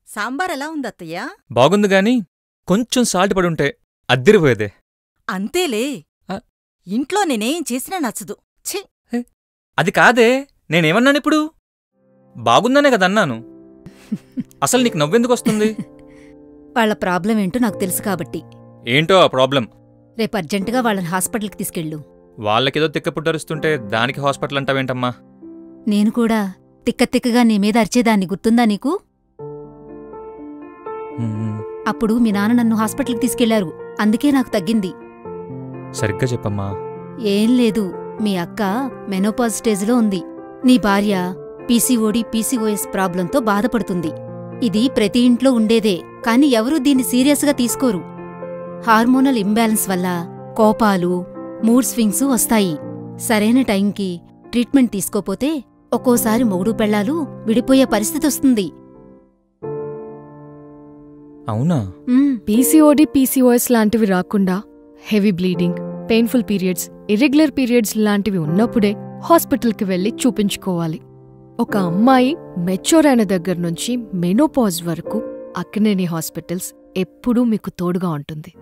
సాంబారెలా ఉందత్తయ్యా? బాగుంది గాని కొంచెం సాల్ట్ పడుంటే అద్దిరిపోయేదే. అంతేలే. ఆ. ఇంట్లో నేనేం చేసినా నచ్చదు. ఛీ! అది కాదే, నేనేమన్నానిప్పుడు? బాగుందనే కదన్నాను. అసలు నీకు నవ్వెందుకొస్తుంది? వాళ్ళ ప్రాబ్లం ఏంటో నాకు తెలుసు కాబట్టి. ఏంటో ఆ ప్రాబ్లం? రేపు అర్జెంటుగా వాళ్ళని హాస్పిటల్కి తీసుకెళ్ళు. వాళ్ళకేదో తిక్కపుట్టరుస్తుంటే దానికి హాస్పిటల్ అంటావేంటమ్మా? నేను కూడా తిక్కతిక్కగా నీ మీద అరిచేదాన్ని గుర్తుందా నీకు? అప్పుడు మీ నాన్న నన్ను హాస్పిటల్కి తీసుకెళ్లారు, అందుకే నాకు తగ్గింది. సరిగ్గా చెప్పమ్మా. ఏం లేదు, మీ అక్క మెనోపాజ్ స్టేజ్లో ఉంది. నీ భార్య పీసీఓడి పీసీఓఎస్ ప్రాబ్లంతో బాధపడుతుంది. ఇది ప్రతి ఇంట్లో ఉండేదే, కాని ఎవరూ దీన్ని సీరియస్గా తీసుకోరు. హార్మోనల్ ఇంబ్యాలెన్స్ వల్ల కోపాలు, మూడ్ స్వింగ్స్ వస్తాయి. సరైన టైంకి ట్రీట్మెంట్ తీసుకోపోతే ఒక్కోసారి మొగుడు పెళ్ళాలు విడిపోయే పరిస్థితొస్తుంది. అవునా? పీసీఓడి పీసీఓఎస్ లాంటివి రాకుండా heavy bleeding, painful periods, irregular periods లాంటివి ఉన్నప్పుడే హాస్పిటల్కి వెళ్లి చూపించుకోవాలి. ఒక అమ్మాయి మెచ్యూర్ అయిన దగ్గర్నుంచి మెనోపాజ్ వరకు అక్కినేని హాస్పిటల్స్ ఎప్పుడూ మీకు తోడుగా ఉంటుంది.